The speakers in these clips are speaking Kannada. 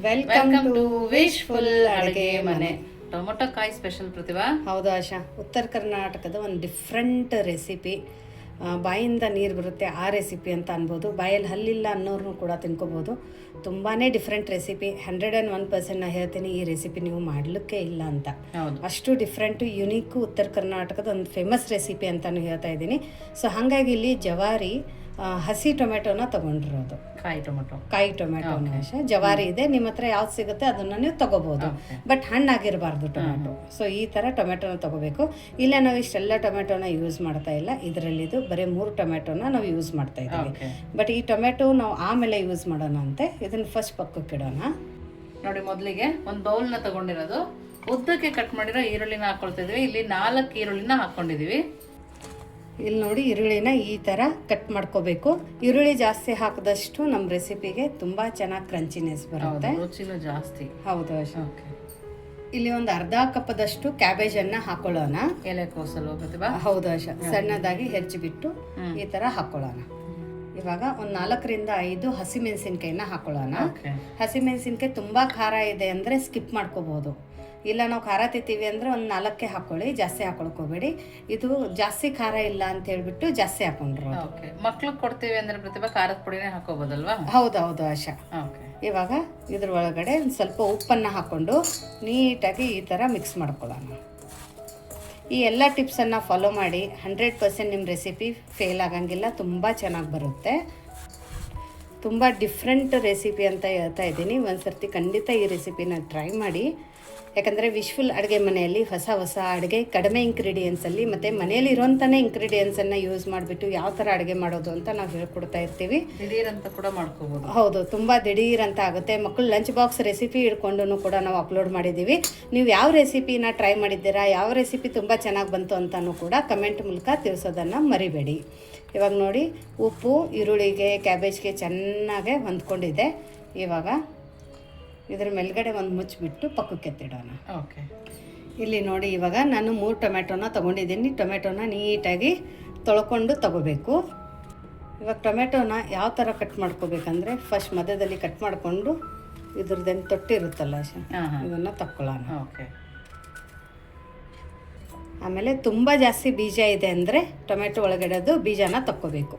ವೆಲ್ಕಮ್ ಟು ವಿಶ್ಫುಲ್ ಅಡುಗೆ ಮನೆ. ಟೊಮೊಟೊ ಕಾಯಿ ಸ್ಪೆಷಲ್ ಪ್ರತಿಭಾ. ಹೌದು ಆಶಾ, ಉತ್ತರ ಕರ್ನಾಟಕದ ಒಂದು ಡಿಫ್ರೆಂಟ್ ರೆಸಿಪಿ. ಬಾಯಿಂದ ನೀರು ಬರುತ್ತೆ ಆ ರೆಸಿಪಿ ಅಂತ ಅನ್ಬೋದು. ಬಾಯಲ್ಲಿ ಹಲ್ಲಿಲ್ಲ ಅನ್ನೋರ್ನು ಕೂಡ ತಿನ್ಕೋಬೋದು. ತುಂಬಾ ಡಿಫ್ರೆಂಟ್ ರೆಸಿಪಿ. 101% ನಾನು ಹೇಳ್ತೀನಿ, ಈ ರೆಸಿಪಿ ನೀವು ಮಾಡಲಿಕ್ಕೆ ಇಲ್ಲ ಅಂತ. ಅಷ್ಟು ಡಿಫ್ರೆಂಟು, ಯುನೀಕು, ಉತ್ತರ ಕರ್ನಾಟಕದ ಒಂದು ಫೇಮಸ್ ರೆಸಿಪಿ ಅಂತಲೂ ಹೇಳ್ತಾ ಇದ್ದೀನಿ. ಸೊ ಹಾಗಾಗಿ ಇಲ್ಲಿ ಜವಾರಿ ಹಸಿ ಟೊಮೆಟೊನ ತೊಗೊಂಡಿರೋದು. ಕಾಯಿ ಟೊಮೆಟೊನ ಜವಾರಿ ಇದೆ, ನಿಮ್ಮ ಹತ್ರ ಯಾವ್ದು ಸಿಗುತ್ತೆ ಅದನ್ನು ನೀವು ತೊಗೋಬೋದು. But ಹಣ್ಣಾಗಿರಬಾರ್ದು tomato. ಸೊ ಈ ಥರ ಟೊಮೆಟೊನ ತೊಗೋಬೇಕು. ಇಲ್ಲ ನಾವು ಇಷ್ಟೆಲ್ಲ ಟೊಮೆಟೊನ ಯೂಸ್ ಮಾಡ್ತಾ ಇಲ್ಲ, ಇದರಲ್ಲಿದು ಬರೀ 3 ಟೊಮೆಟೊನ ನಾವು ಯೂಸ್ ಮಾಡ್ತಾ ಇದ್ದೀವಿ. ಬಟ್ ಈ ಟೊಮೆಟೊ ನಾವು ಆಮೇಲೆ ಯೂಸ್ ಮಾಡೋಣ ಅಂತೆ. ಇದನ್ನು ಫಸ್ಟ್ ಪಕ್ಕಕ್ಕೆ ಇಡೋಣ. ನೋಡಿ, ಮೊದಲಿಗೆ ಒಂದು ಬೌಲ್ನ ತಗೊಂಡಿರೋದು, ಉದ್ದಕ್ಕೆ ಕಟ್ ಮಾಡಿರೋ ಈರುಳ್ಳಿನ ಹಾಕೊಳ್ತಿದ್ವಿ. ಇಲ್ಲಿ 4 ಈರುಳ್ಳಿನ ಹಾಕ್ಕೊಂಡಿದ್ದೀವಿ. ಇಲ್ಲಿ ನೋಡಿ, ಈರುಳ್ಳಿನ ಈ ಥರ ಕಟ್ ಮಾಡ್ಕೋಬೇಕು. ಈರುಳ್ಳಿ ಜಾಸ್ತಿ ಹಾಕಿದಷ್ಟು ನಮ್ಮ ರೆಸಿಪಿಗೆ ತುಂಬ ಚೆನ್ನಾಗಿ ಕ್ರಂಚಿನೆಸ್ ಬರುತ್ತೆ, ರುಚಿನೂ ಜಾಸ್ತಿ. ಹೌದು ಅಷ್ಟೇ. ಇಲ್ಲಿ ಒಂದು ಅರ್ಧ ಕಪ್ಪದಷ್ಟು ಕ್ಯಾಬೇಜನ್ನು ಹಾಕೊಳ್ಳೋಣ. ಎಲೆಕೋಸಲು ಪ್ರತಿಭಾ. ಹೌದು ಅಷ್ಟೇ, ಸಣ್ಣದಾಗಿ ಹೆಚ್ಚಿಬಿಟ್ಟು ಈ ಥರ ಹಾಕೊಳ್ಳೋಣ. ಇವಾಗ ಒಂದು 4ರಿಂದ 5 ಹಸಿಮೆಣಸಿನ್ಕಾಯಿನ ಹಾಕೊಳ್ಳೋಣ. ಹಸಿಮೆಣಸಿನ್ಕಾಯಿ ತುಂಬ ಖಾರ ಇದೆ ಅಂದರೆ ಸ್ಕಿಪ್ ಮಾಡ್ಕೋಬೋದು. ಇಲ್ಲ ನಾವು ಖಾರ ತಿಂತೀವಿ ಅಂದರೆ ಒಂದು 4 ಹಾಕೊಳ್ಳಿ, ಜಾಸ್ತಿ ಹಾಕೊಳ್ಕೋಬೇಡಿ. ಇದು ಜಾಸ್ತಿ ಖಾರ ಇಲ್ಲ ಅಂತ ಹೇಳ್ಬಿಟ್ಟು ಜಾಸ್ತಿ ಹಾಕೊಂಡ್ರು. ಮಕ್ಳಿಗೆ ಕೊಡ್ತೀವಿ ಅಂದರೆ ಪ್ರತಿಭಾ ಖಾರದ ಪುಡಿನೇ ಹಾಕೋಬೋದಲ್ವಾ? ಹೌದೌದು ಆಶಾ. ಇವಾಗ ಇದ್ರ ಒಳಗಡೆ ಒಂದು ಸ್ವಲ್ಪ ಉಪ್ಪನ್ನು ಹಾಕ್ಕೊಂಡು ನೀಟಾಗಿ ಈ ಥರ ಮಿಕ್ಸ್ ಮಾಡ್ಕೊಳ್ಳೋಣ. ಈ ಎಲ್ಲ ಟಿಪ್ಸನ್ನು ಫಾಲೋ ಮಾಡಿ. 100% ನಿಮ್ಮ ರೆಸಿಪಿ ಫೇಲ್ ಆಗಂಗಿಲ್ಲ, ತುಂಬ ಚೆನ್ನಾಗಿ ಬರುತ್ತೆ. ತುಂಬ ಡಿಫ್ರೆಂಟ್ ರೆಸಿಪಿ ಅಂತ ಹೇಳ್ತಾ ಇದ್ದೀನಿ. ಒಂದು ಸರ್ತಿ ಖಂಡಿತ ಈ ರೆಸಿಪಿನ ಟ್ರೈ ಮಾಡಿ. ಯಾಕಂದರೆ ವಿಶ್ಫುಲ್ ಅಡುಗೆ ಮನೆಯಲ್ಲಿ ಹೊಸ ಅಡುಗೆ ಕಡಿಮೆ ಇಂಗ್ರೀಡಿಯೆಂಟ್ಸಲ್ಲಿ ಮತ್ತು ಮನೆಯಲ್ಲಿ ಇರೋಂಥನೇ ಇಂಗ್ರೀಡಿಯೆಂಟ್ಸನ್ನು ಯೂಸ್ ಮಾಡಿಬಿಟ್ಟು ಯಾವ ಥರ ಅಡುಗೆ ಮಾಡೋದು ಅಂತ ನಾವು ಹೇಳ್ಕೊಡ್ತಾ ಇರ್ತೀವಿ. ದಿಢೀರ್ ಅಂತ ಕೂಡ ಮಾಡ್ಕೋಬೋದು. ಹೌದು, ತುಂಬ ದಿಢೀರ್ ಅಂತ ಆಗುತ್ತೆ. ಮಕ್ಕಳು ಲಂಚ್ ಬಾಕ್ಸ್ ರೆಸಿಪಿ ಹಿಡ್ಕೊಂಡು ಕೂಡ ನಾವು ಅಪ್ಲೋಡ್ ಮಾಡಿದ್ದೀವಿ. ನೀವು ಯಾವ ರೆಸಿಪಿನ ಟ್ರೈ ಮಾಡಿದ್ದೀರಾ, ಯಾವ ರೆಸಿಪಿ ತುಂಬ ಚೆನ್ನಾಗಿ ಬಂತು ಅಂತಲೂ ಕೂಡ ಕಮೆಂಟ್ ಮೂಲಕ ತಿಳಿಸೋದನ್ನು ಮರಿಬೇಡಿ. ಇವಾಗ ನೋಡಿ, ಉಪ್ಪು ಈರುಳ್ಳಿಗೆ ಕ್ಯಾಬೇಜ್ಗೆ ಚೆನ್ನಾಗೆ ಹೊಂದ್ಕೊಂಡಿದೆ. ಇವಾಗ ಇದ್ರ ಮೇಲ್ಗಡೆ ಒಂದು ಮುಚ್ಚಿಬಿಟ್ಟು ಪಕ್ಕಕ್ಕೆ ಎತ್ತಿಡೋಣ. ಇಲ್ಲಿ ನೋಡಿ, ಇವಾಗ ನಾನು 3 ಟೊಮೆಟೊನ ತೊಗೊಂಡಿದ್ದೀನಿ. ಟೊಮೆಟೊನ ನೀಟಾಗಿ ತೊಳ್ಕೊಂಡು ತೊಗೋಬೇಕು. ಇವಾಗ ಟೊಮೆಟೊನ ಯಾವ ಥರ ಕಟ್ ಮಾಡ್ಕೋಬೇಕಂದ್ರೆ, ಫಸ್ಟ್ ಮಧ್ಯದಲ್ಲಿ ಕಟ್ ಮಾಡಿಕೊಂಡು ಇದ್ರದ್ದೇನು ತೊಟ್ಟಿರುತ್ತಲ್ಲ ಇದನ್ನು ತಕ್ಕೊಳ್ಳೋಣ. ಆಮೇಲೆ ತುಂಬ ಜಾಸ್ತಿ ಬೀಜ ಇದೆ ಅಂದರೆ ಟೊಮೆಟೊ ಒಳಗಡೆದು ಬೀಜನ ತಕ್ಕೋಬೇಕು.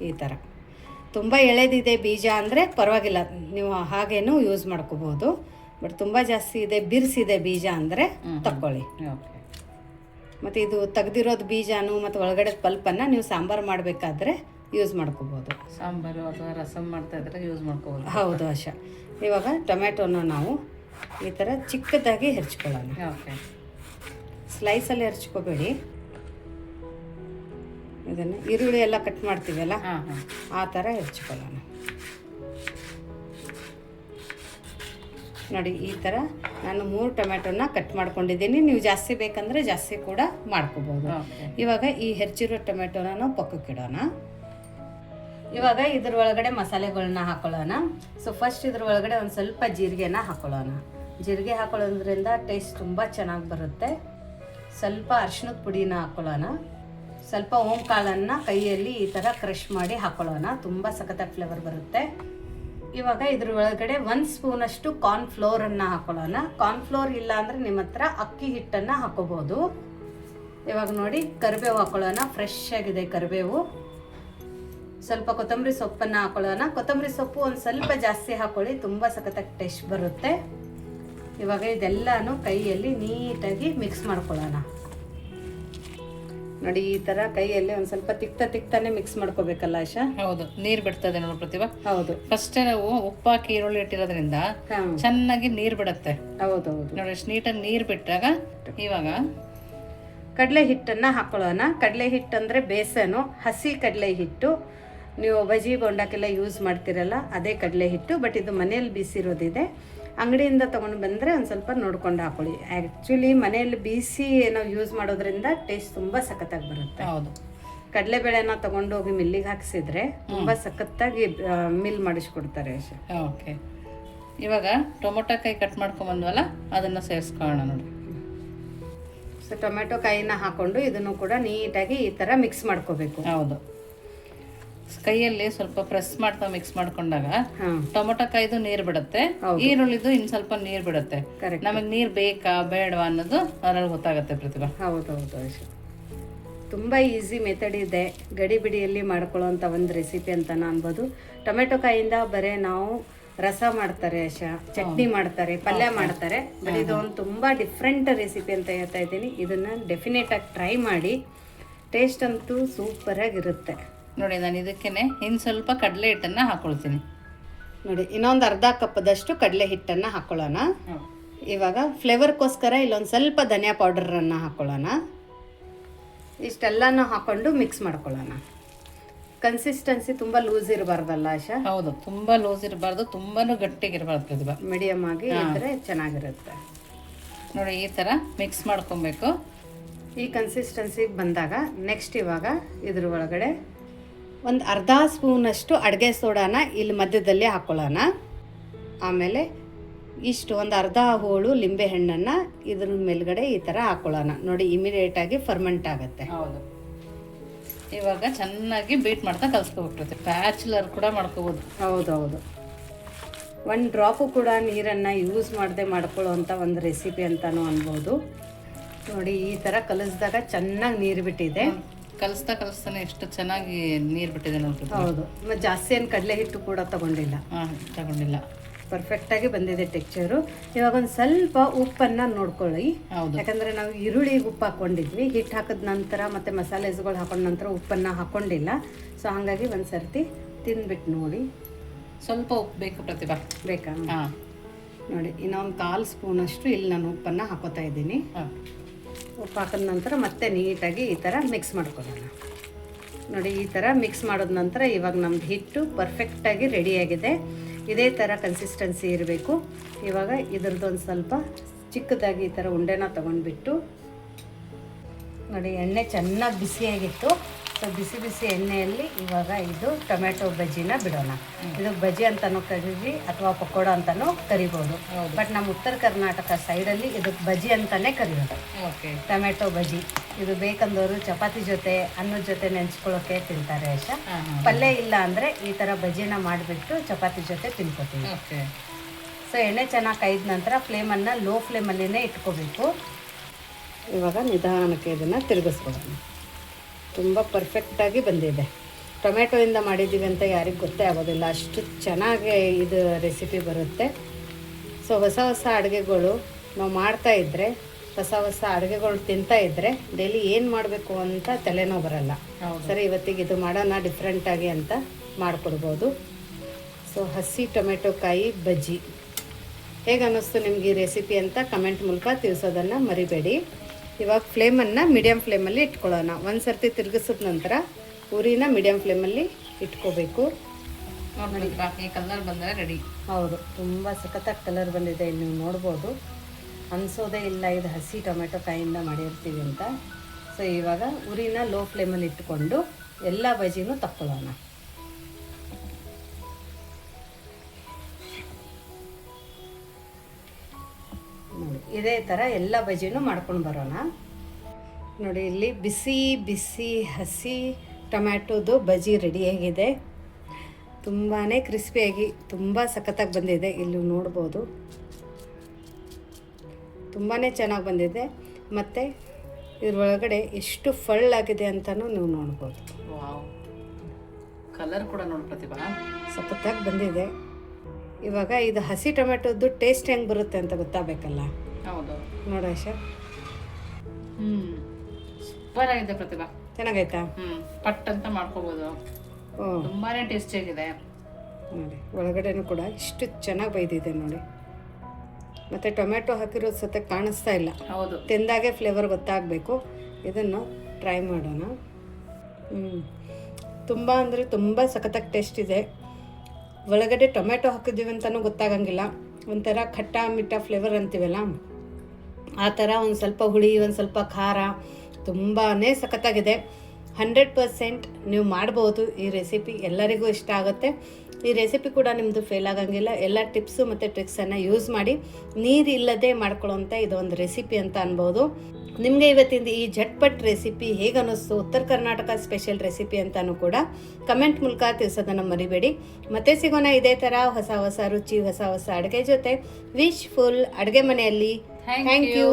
ಈ ಥರ ತುಂಬ ಎಳೆದಿದೆ ಬೀಜ ಅಂದರೆ ಪರವಾಗಿಲ್ಲ, ನೀವು ಹಾಗೇನು ಯೂಸ್ ಮಾಡ್ಕೋಬೋದು. ಬಟ್ ತುಂಬ ಜಾಸ್ತಿ ಇದೆ, ಬಿರ್ಸಿದೆ ಬೀಜ ಅಂದರೆ ತಕ್ಕೊಳ್ಳಿ. ಮತ್ತು ಇದು ತೆಗ್ದಿರೋದು ಬೀಜನೂ ಮತ್ತು ಒಳಗಡೆ ಪಲ್ಪನ್ನು ನೀವು ಸಾಂಬಾರು ಮಾಡಬೇಕಾದ್ರೆ ಯೂಸ್ ಮಾಡ್ಕೋಬೋದು. ಸಾಂಬಾರು ಅಥವಾ ರಸಮ್ ಮಾಡ್ತಾ ಇದ್ರೆ ಯೂಸ್ ಮಾಡ್ಕೋಬೋದು. ಹೌದು ಆಶಾ. ಇವಾಗ ಟೊಮೆಟೊನ ನಾವು ಈ ಥರ ಚಿಕ್ಕದಾಗಿ ಹೆರ್ಚ್ಕೊಳ್ಳೋಣ. ಸ್ಲೈಸಲ್ಲಿ ಹೆರ್ಚ್ಕೋಬೇಡಿ. ಇದನ್ನು ಈರುಳ್ಳಿ ಎಲ್ಲ ಕಟ್ ಮಾಡ್ತೀವಲ್ಲ ಆ ಥರ ಹೆರ್ಚ್ಕೊಳ್ಳೋಣ. ನೋಡಿ, ಈ ಥರ ನಾನು 3 ಟೊಮೆಟೊನ ಕಟ್ ಮಾಡ್ಕೊಂಡಿದ್ದೀನಿ. ನೀವು ಜಾಸ್ತಿ ಬೇಕಂದರೆ ಜಾಸ್ತಿ ಕೂಡ ಮಾಡ್ಕೋಬೋದು. ಇವಾಗ ಈ ಹೆಚ್ಚಿರೋ ಟೊಮೆಟೊನ ನಾವು ಪಕ್ಕಕ್ಕಿಡೋಣ. ಇವಾಗ ಇದ್ರ ಒಳಗಡೆ ಮಸಾಲೆಗಳನ್ನ ಹಾಕೊಳ್ಳೋಣ. ಸೊ ಫಸ್ಟ್ ಇದ್ರ ಒಳಗಡೆ ಒಂದು ಸ್ವಲ್ಪ ಜೀರಿಗೆನ ಹಾಕೊಳ್ಳೋಣ. ಜೀರಿಗೆ ಹಾಕೊಳ್ಳೋದ್ರಿಂದ ಟೇಸ್ಟ್ ತುಂಬ ಚೆನ್ನಾಗಿ ಬರುತ್ತೆ. ಸ್ವಲ್ಪ ಅರಿಶಿಣದ ಪುಡಿನ ಹಾಕೊಳ್ಳೋಣ. ಸ್ವಲ್ಪ ಓಂ ಕಾಳನ್ನು ಕೈಯಲ್ಲಿ ಈ ಥರ ಕ್ರಷ್ ಮಾಡಿ ಹಾಕೊಳ್ಳೋಣ. ತುಂಬ ಸಖತ್ತಾಗಿ ಫ್ಲೇವರ್ ಬರುತ್ತೆ. ಇವಾಗ ಇದ್ರ ಒಳಗಡೆ 1 ಸ್ಪೂನಷ್ಟು ಕಾರ್ನ್ಫ್ಲೋರನ್ನು ಹಾಕೊಳ್ಳೋಣ. ಕಾರ್ನ್ಫ್ಲೋರ್ ಇಲ್ಲ ಅಂದರೆ ನಿಮ್ಮ ಹತ್ರ ಅಕ್ಕಿ ಹಿಟ್ಟನ್ನು ಹಾಕೋಬೋದು. ಇವಾಗ ನೋಡಿ, ಕರಿಬೇವು ಹಾಕೊಳ್ಳೋಣ. ಫ್ರೆಶ್ ಆಗಿದೆ ಕರಿಬೇವು. ಸ್ವಲ್ಪ ಕೊತ್ತಂಬರಿ ಸೊಪ್ಪನ್ನು ಹಾಕೊಳ್ಳೋಣ. ಕೊತ್ತಂಬರಿ ಸೊಪ್ಪು ಒಂದು ಸ್ವಲ್ಪ ಜಾಸ್ತಿ ಹಾಕೊಳ್ಳಿ, ತುಂಬ ಸಖತ್ತಾಗಿ ಟೇಸ್ಟ್ ಬರುತ್ತೆ. ಇವಾಗ ಇದೆಲ್ಲನೂ ಕೈಯಲ್ಲಿ ನೀಟಾಗಿ ಮಿಕ್ಸ್ ಮಾಡ್ಕೊಳ್ಳೋಣ. ನೋಡಿ, ಈ ತರ ಕೈಯಲ್ಲಿ ಒಂದು ಸ್ವಲ್ಪ ತಿಕ್ತಾನೆ ಮಿಕ್ಸ್ ಮಾಡ್ಕೋಬೇಕಲ್ಲ ಆಶಾ? ಹೌದು, ನೀರ್ ಬಿಡ್ತದೆ ನೋಡಿ ಪ್ರತಿಭಾ. ಹೌದು, ಫಸ್ಟ್ ನಾವು ಉಪ್ಪು ಹಾಕಿ ಈರುಳ್ಳಿ ಇಟ್ಟಿರೋದ್ರಿಂದ ಚೆನ್ನಾಗಿ ನೀರ್ ಬಿಡುತ್ತೆ. ಹೌದೌದು ನೋಡಿ, ಎಷ್ಟು ನೀಟಾಗಿ ನೀರ್ ಬಿಟ್ಟಾಗ ಇವಾಗ ಕಡಲೆ ಹಿಟ್ಟನ್ನು ಹಾಕೊಳ್ಳೋಣ. ಕಡಲೆ ಹಿಟ್ಟು ಅಂದರೆ ಬೇಸನು, ಹಸಿ ಕಡಲೆ ಹಿಟ್ಟು. ನೀವು ಬಜ್ಜಿ ಬೋಂಡಕ್ಕೆಲ್ಲ ಯೂಸ್ ಮಾಡ್ತಿರಲ್ಲ ಅದೇ ಕಡಲೆ ಹಿಟ್ಟು. ಬಟ್ ಇದು ಮನೆಯಲ್ಲಿ ಬೀಸಿರೋದಿದೆ. ಅಂಗಡಿಯಿಂದ ತೊಗೊಂಡು ಬಂದರೆ ಒಂದು ಸ್ವಲ್ಪ ನೋಡ್ಕೊಂಡು ಹಾಕೊಳ್ಳಿ. ಆ್ಯಕ್ಚುಲಿ ಮನೆಯಲ್ಲಿ ಬೀಸಿ ನಾವು ಯೂಸ್ ಮಾಡೋದ್ರಿಂದ ಟೇಸ್ಟ್ ತುಂಬ ಸಖತ್ತಾಗಿ ಬರುತ್ತೆ. ಹೌದು, ಕಡಲೆಬೇಳೆನ ತೊಗೊಂಡು ಹೋಗಿ ಮಿಲ್ಲಿಗೆ ಹಾಕಿಸಿದ್ರೆ ತುಂಬ ಸಖತ್ತಾಗಿ ಮಿಲ್ ಮಾಡಿಸ್ಕೊಡ್ತಾರೆ. ಓಕೆ, ಇವಾಗ ಟೊಮೊಟೊ ಕಾಯಿ ಕಟ್ ಮಾಡ್ಕೊಂಬಂದ್ವಲ್ಲ ಅದನ್ನು ಸೇರಿಸ್ಕೊಳ್ಳೋಣ. ನೋಡಿ, ಸೊ ಟೊಮೆಟೊ ಕಾಯಿನ ಹಾಕ್ಕೊಂಡು ಇದನ್ನು ಕೂಡ ನೀಟಾಗಿ ಈ ಥರ ಮಿಕ್ಸ್ ಮಾಡ್ಕೋಬೇಕು. ಹೌದು, ಕೈಯಲ್ಲಿ ಸ್ವಲ್ಪ ಪ್ರೆಸ್ ಮಾಡ್ತಾ ಮಿಕ್ಸ್ ಮಾಡ್ಕೊಂಡಾಗ ಹಾಂ ಟೊಮೊಟೊ ಕಾಯ್ದು ನೀರು ಬಿಡುತ್ತೆ, ಈರುಳ್ಳಿದು ಇನ್ನು ಸ್ವಲ್ಪ ನೀರು ಬಿಡುತ್ತೆ. ಕರೆಕ್ಟ್. ನಮಗೆ ನೀರು ಬೇಕಾ ಬೇಡವಾ ಅನ್ನೋದು ಅದ್ರಲ್ಲಿ ಗೊತ್ತಾಗುತ್ತೆ ಪ್ರತಿಭಾ. ಹೌದೌದು ಆಶಾ, ತುಂಬ ಈಸಿ ಮೆಥಡ್ ಇದೆ, ಗಡಿಬಿಡಿಯಲ್ಲಿ ಮಾಡ್ಕೊಳ್ಳೋಂಥ ಒಂದು ರೆಸಿಪಿ ಅಂತಲೇ ಅನ್ಬೋದು. ಟೊಮೆಟೊ ಕಾಯಿಂದ ಬರೀ ನಾವು ರಸ ಮಾಡ್ತಾರೆ ಆಶಾ, ಚಟ್ನಿ ಮಾಡ್ತಾರೆ, ಪಲ್ಯ ಮಾಡ್ತಾರೆ. ಬಟ್ ಇದು ಒಂದು ತುಂಬ ಡಿಫ್ರೆಂಟ್ ರೆಸಿಪಿ ಅಂತ ಹೇಳ್ತಾ ಇದ್ದೀನಿ. ಇದನ್ನು ಡೆಫಿನೆಟಾಗಿ ಟ್ರೈ ಮಾಡಿ, ಟೇಸ್ಟ್ ಅಂತೂ ಸೂಪರಾಗಿರುತ್ತೆ. ನೋಡಿ ನಾನು ಇದಕ್ಕೇನೆ ಇನ್ನು ಸ್ವಲ್ಪ ಕಡಲೆ ಹಿಟ್ಟನ್ನು ಹಾಕೊಳ್ತೀನಿ. ನೋಡಿ ಇನ್ನೊಂದು ಅರ್ಧ ಕಪ್ಪದಷ್ಟು ಕಡಲೆ ಹಿಟ್ಟನ್ನು ಹಾಕ್ಕೊಳ್ಳೋಣ. ಇವಾಗ ಫ್ಲೇವರ್ಗೋಸ್ಕರ ಇಲ್ಲೊಂದು ಸ್ವಲ್ಪ ಧನಿಯಾ ಪೌಡರನ್ನು ಹಾಕ್ಕೊಳ್ಳೋಣ. ಇಷ್ಟೆಲ್ಲನೂ ಹಾಕ್ಕೊಂಡು ಮಿಕ್ಸ್ ಮಾಡ್ಕೊಳ್ಳೋಣ. ಕನ್ಸಿಸ್ಟೆನ್ಸಿ ತುಂಬ ಲೂಸ್ ಇರಬಾರ್ದಲ್ಲ ಆಶಾ? ಹೌದು, ತುಂಬಾ ಲೂಸ್ ಇರಬಾರ್ದು, ತುಂಬಾನು ಗಟ್ಟಿಗಿರಬಾರ್ದು ಪ್ರತಿಭಾ. ಮೀಡಿಯಮ್ ಆಗಿ ಇದ್ರೆ ಚೆನ್ನಾಗಿರುತ್ತೆ. ನೋಡಿ ಈ ಥರ ಮಿಕ್ಸ್ ಮಾಡ್ಕೊಬೇಕು. ಈ ಕನ್ಸಿಸ್ಟೆನ್ಸಿಗೆ ಬಂದಾಗ ನೆಕ್ಸ್ಟ್ ಇವಾಗ ಇದ್ರ ಒಳಗಡೆ ಒಂದು ಅರ್ಧ ಸ್ಪೂನಷ್ಟು ಅಡುಗೆ ಸೋಡಾನ ಇಲ್ಲಿ ಮಧ್ಯದಲ್ಲಿ ಹಾಕ್ಕೊಳ್ಳೋಣ. ಆಮೇಲೆ ಇಷ್ಟು ಒಂದು ಅರ್ಧ ಹೋಳು ಲಿಂಬೆ ಹಣ್ಣನ್ನು ಇದ್ರ ಮೇಲ್ಗಡೆ ಈ ಥರ ಹಾಕ್ಕೊಳ್ಳೋಣ. ನೋಡಿ ಇಮಿಡಿಯೇಟಾಗಿ ಫರ್ಮೆಂಟ್ ಆಗುತ್ತೆ. ಹೌದು, ಇವಾಗ ಚೆನ್ನಾಗಿ ಬೀಟ್ ಮಾಡ್ತಾ ಕಲಿಸ್ಕೋಬೇಕು. ಬ್ಯಾಚುಲರ್ ಕೂಡ ಮಾಡ್ಕೋಬೋದು. ಹೌದೌದು, ಒಂದು ಡ್ರಾಪು ಕೂಡ ನೀರನ್ನು ಯೂಸ್ ಮಾಡದೆ ಮಾಡ್ಕೊಳ್ಳೋವಂಥ ಒಂದು ರೆಸಿಪಿ ಅಂತಲೂ ಅನ್ಬೋದು. ನೋಡಿ ಈ ಥರ ಕಲಿಸಿದಾಗ ಚೆನ್ನಾಗಿ ನೀರು ಬಿಟ್ಟಿದೆ. ಕಲಿಸ್ತಾನೆ ಎಷ್ಟು ಚೆನ್ನಾಗಿ ನೀರು ಬಿಟ್ಟಿದೆ ನೋಡಿ. ಹೌದು, ಮತ್ತು ಜಾಸ್ತಿ ಏನು ಕಡಲೆ ಹಿಟ್ಟು ಕೂಡ ತಗೊಂಡಿಲ್ಲ. ತಗೊಂಡಿಲ್ಲ, ಪರ್ಫೆಕ್ಟಾಗಿ ಬಂದಿದೆ ಟೆಕ್ಸ್ಚರು. ಇವಾಗ ಒಂದು ಸ್ವಲ್ಪ ಉಪ್ಪನ್ನು ನೋಡ್ಕೊಳ್ಳಿ. ಹೌದು, ಯಾಕಂದರೆ ನಾವು ಈರುಳ್ಳಿಗೆ ಉಪ್ಪು ಹಾಕ್ಕೊಂಡಿದ್ವಿ, ಹಿಟ್ಟು ಹಾಕಿದ ನಂತರ ಮತ್ತು ಮಸಾಲೆಸ್ಗಳು ಹಾಕೊಂಡ ನಂತರ ಉಪ್ಪನ್ನು ಹಾಕ್ಕೊಂಡಿಲ್ಲ. ಸೊ ಹಾಗಾಗಿ ಒಂದು ಸರ್ತಿ ತಿಂದ್ಬಿಟ್ಟು ನೋಡಿ. ಸ್ವಲ್ಪ ಉಪ್ಪು ಬೇಕು ಪ್ರತಿಭಾ. ಬೇಕಾ? ಹಾಂ ನೋಡಿ ಇನ್ನೊಂದು 1/4 ಸ್ಪೂನಷ್ಟು ಇಲ್ಲಿ ನಾನು ಉಪ್ಪನ್ನು ಹಾಕೋತಾ ಇದ್ದೀನಿ. ಉಪ್ಪು ಹಾಕಿದ ನಂತರ ಮತ್ತೆ ನೀಟಾಗಿ ಈ ಥರ ಮಿಕ್ಸ್ ಮಾಡ್ಕೊಳ್ಳೋಣ. ನೋಡಿ ಈ ಥರ ಮಿಕ್ಸ್ ಮಾಡಿದ ನಂತರ ಇವಾಗ ನಮ್ಮದು ಹಿಟ್ಟು ಪರ್ಫೆಕ್ಟಾಗಿ ರೆಡಿಯಾಗಿದೆ. ಇದೇ ಥರ ಕನ್ಸಿಸ್ಟೆನ್ಸಿ ಇರಬೇಕು. ಇವಾಗ ಇದ್ರದ್ದೊಂದು ಸ್ವಲ್ಪ ಚಿಕ್ಕದಾಗಿ ಈ ಥರ ಉಂಡೆನ ತೊಗೊಂಡ್ಬಿಟ್ಟು, ನೋಡಿ ಎಣ್ಣೆ ಚೆನ್ನಾಗಿ ಬಿಸಿಯಾಗಿತ್ತು. ಸೊ ಬಿಸಿ ಬಿಸಿ ಎಣ್ಣೆಯಲ್ಲಿ ಇವಾಗ ಇದು ಟೊಮೆಟೊ ಬಜ್ಜಿನ ಬಿಡೋಣ. ಇದು ಬಜ್ಜಿ ಅಂತಲೂ ಕರೀರಿ ಅಥವಾ ಪಕೋಡ ಅಂತಲೂ ಕರಿಬೋದು. ಬಟ್ ನಮ್ಮ ಉತ್ತರ ಕರ್ನಾಟಕ ಸೈಡಲ್ಲಿ ಇದಕ್ಕೆ ಬಜ್ಜಿ ಅಂತಲೇ ಕರೆಯೋದು. ಓಕೆ, ಟೊಮೆಟೊ ಬಜ್ಜಿ ಇದು ಬೇಕಂದವರು ಚಪಾತಿ ಜೊತೆ ಅನ್ನದ ಜೊತೆ ನೆಂಚ್ಕೊಳ್ಳೋಕೆ ತಿಂತಾರೆ ಆಶಾ. ಪಲ್ಯ ಇಲ್ಲ ಅಂದರೆ ಈ ಥರ ಬಜ್ಜಿನ ಮಾಡಿಬಿಟ್ಟು ಚಪಾತಿ ಜೊತೆ ತಿನ್ಕೋತೀವಿ. ಓಕೆ, ಸೊ ಎಣ್ಣೆ ಚೆನ್ನಾಗಿ ಕಾಯ್ದ ನಂತರ ಫ್ಲೇಮನ್ನು ಲೋ ಫ್ಲೇಮಲ್ಲಿನೇ ಇಟ್ಕೋಬೇಕು. ಇವಾಗ ನಿಧಾನಕ್ಕೆ ಇದನ್ನು ತಿರುಗಿಸ್ಕೊಳ್ಳೋಣ. ತುಂಬ ಪರ್ಫೆಕ್ಟಾಗಿ ಬಂದಿದೆ. ಟೊಮೆಟೊಯಿಂದ ಮಾಡಿದ್ದೀವಿ ಅಂತ ಯಾರಿಗೆ ಗೊತ್ತೇ ಆಗೋದಿಲ್ಲ, ಅಷ್ಟು ಚೆನ್ನಾಗಿ ಇದು ರೆಸಿಪಿ ಬರುತ್ತೆ. ಸೊ ಹೊಸ ಹೊಸ ಅಡುಗೆಗಳು ನಾವು ಮಾಡ್ತಾಯಿದ್ರೆ, ಹೊಸ ಹೊಸ ಅಡುಗೆಗಳು ತಿಂತಾಯಿದ್ರೆ ಡೈಲಿ ಏನು ಮಾಡಬೇಕು ಅಂತ ತಲೆನೋ ಬರಲ್ಲ. ಸರಿ ಇವತ್ತಿಗೆ ಇದು ಮಾಡೋಣ ಡಿಫ್ರೆಂಟಾಗಿ ಅಂತ ಮಾಡಿಕೊಡ್ಬೋದು. ಸೊ ಹಸಿ ಟೊಮೆಟೊ ಕಾಯಿ ಬಜ್ಜಿ ಹೇಗೆ ಅನ್ನಿಸ್ತು ನಿಮ್ಗೆ ಈ ರೆಸಿಪಿ ಅಂತ ಕಮೆಂಟ್ ಮೂಲಕ ತಿಳಿಸೋದನ್ನು ಮರಿಬೇಡಿ. ಇವಾಗ ಫ್ಲೇಮನ್ನು ಮೀಡಿಯಮ್ ಫ್ಲೇಮಲ್ಲಿ ಇಟ್ಕೊಳ್ಳೋಣ. ಒಂದು ಸರ್ತಿ ತಿರುಗಿಸಿದ ನಂತರ ಉರಿನ ಮೀಡಿಯಮ್ ಫ್ಲೇಮಲ್ಲಿ ಇಟ್ಕೋಬೇಕು. ನೋಡಿ ಈ ಕಲರ್ ಬಂದರೆ ರೆಡಿ. ಹೌದು, ತುಂಬ ಸಖತ್ತಾಗಿ ಕಲರ್ ಬಂದಿದೆ. ಇಲ್ಲಿ ನೀವು ನೋಡ್ಬೋದು, ಅನಿಸೋದೇ ಇಲ್ಲ ಇದು ಹಸಿ ಟೊಮೆಟೊ ಕಾಯಿಂದ ಮಾಡಿರ್ತೀವಿ ಅಂತ. ಸೊ ಇವಾಗ ಉರಿನ ಲೋ ಫ್ಲೇಮಲ್ಲಿ ಇಟ್ಕೊಂಡು ಎಲ್ಲ ಬಜ್ಜಿನೂ ತಕ್ಕೊಳ್ಳೋಣ. ನೋಡಿ ಇದೇ ಥರ ಎಲ್ಲ ಬಜ್ಜಿನೂ ಮಾಡ್ಕೊಂಡು ಬರೋಣ. ನೋಡಿ ಇಲ್ಲಿ ಬಿಸಿ ಬಿಸಿ ಹಸಿ ಟೊಮ್ಯಾಟೊದು ಬಜ್ಜಿ ರೆಡಿಯಾಗಿದೆ. ತುಂಬಾ ಕ್ರಿಸ್ಪಿಯಾಗಿ ತುಂಬ ಸಖತ್ತಾಗಿ ಬಂದಿದೆ. ಇಲ್ಲಿ ನೋಡ್ಬೋದು, ತುಂಬಾ ಚೆನ್ನಾಗಿ ಬಂದಿದೆ. ಮತ್ತು ಇದ್ರೊಳಗಡೆ ಎಷ್ಟು ಫಳ್ಳಾಗಿದೆ ಅಂತಲೂ ನೀವು ನೋಡ್ಬೋದು. ಕಲರ್ ಕೂಡ ನೋಡಿ ಪ್ರತಿಭಾ, ಸಖತ್ತಾಗಿ ಬಂದಿದೆ. ಇವಾಗ ಇದು ಹಸಿ ಟೊಮೆಟೊದ್ದು ಟೇಸ್ಟ್ ಹೆಂಗೆ ಬರುತ್ತೆ ಅಂತ ಗೊತ್ತಾಗಬೇಕಲ್ಲ. ಹೌದು, ನೋಡು ಆಶಾ. ಸೂಪರ್ ಆಗಿದೆ ಪ್ರತಿಭಾ. ಚೆನ್ನಾಗೈತಾ? ಪಟ್ ಅಂತ ಮಾಡ್ಕೋಬೋದು. ತುಂಬಾನೇ ಟೇಸ್ಟಿಯಾಗಿದೆ. ನೋಡಿ ಒಳಗಡೆನೂ ಕೂಡ ಇಷ್ಟು ಚೆನ್ನಾಗಿ ಬೈದಿದೆ ನೋಡಿ. ಮತ್ತು ಟೊಮೆಟೊ ಹಾಕಿರೋದು ಸತ ಕಾಣಿಸ್ತಾ ಇಲ್ಲ. ಹೌದು, ತಿಂದಾಗೆ ಫ್ಲೇವರ್ ಗೊತ್ತಾಗಬೇಕು. ಇದನ್ನು ಟ್ರೈ ಮಾಡೋಣ. ತುಂಬ ಅಂದರೆ ತುಂಬ ಸಖತ್ತಾಗಿ ಟೇಸ್ಟ್ ಇದೆ. ಒಳಗಡೆ ಟೊಮೆಟೊ ಹಾಕಿದ್ದೀವಿ ಅಂತಲೂ ಗೊತ್ತಾಗಂಗಿಲ್ಲ. ಒಂಥರ ಖಟ್ಟ ಮಿಟ್ಟ ಫ್ಲೇವರ್ ಅಂತೀವಲ್ಲ, ಆ ಥರ ಒಂದು ಸ್ವಲ್ಪ ಹುಳಿ, ಒಂದು ಸ್ವಲ್ಪ ಖಾರ, ತುಂಬಾ ಸಖತ್ತಾಗಿದೆ. 100% ನೀವು ಮಾಡ್ಬೋದು ಈ ರೆಸಿಪಿ. ಎಲ್ಲರಿಗೂ ಇಷ್ಟ ಆಗುತ್ತೆ. ಈ ರೆಸಿಪಿ ಕೂಡ ನಿಮ್ಮದು ಫೇಲ್ ಆಗಂಗಿಲ್ಲ. ಎಲ್ಲ ಟಿಪ್ಸು ಮತ್ತು ಟ್ರಿಕ್ಸನ್ನು ಯೂಸ್ ಮಾಡಿ ನೀರಿಲ್ಲದೆ ಮಾಡ್ಕೊಳ್ಳೋಂಥ ಇದೊಂದು ರೆಸಿಪಿ ಅಂತ ಅನ್ಬೋದು. ನಿಮಗೆ ಇವತ್ತಿಂದ ಈ ಝಟ್ಪಟ್ ರೆಸಿಪಿ ಹೇಗೆ ಅನ್ನಿಸ್ತು, ಉತ್ತರ ಕರ್ನಾಟಕ ಸ್ಪೆಷಲ್ ರೆಸಿಪಿ ಅಂತಲೂ ಕೂಡ ಕಮೆಂಟ್ ಮೂಲಕ ತಿಳಿಸೋದನ್ನು ಮರಿಬೇಡಿ. ಮತ್ತೆ ಸಿಗೋಣ ಇದೇ ಥರ ಹೊಸ ಹೊಸ ರುಚಿ, ಹೊಸ ಹೊಸ ಅಡುಗೆ ಜೊತೆ ವಿಶ್ ಫುಲ್ ಅಡುಗೆ ಮನೆಯಲ್ಲಿ. Thank you.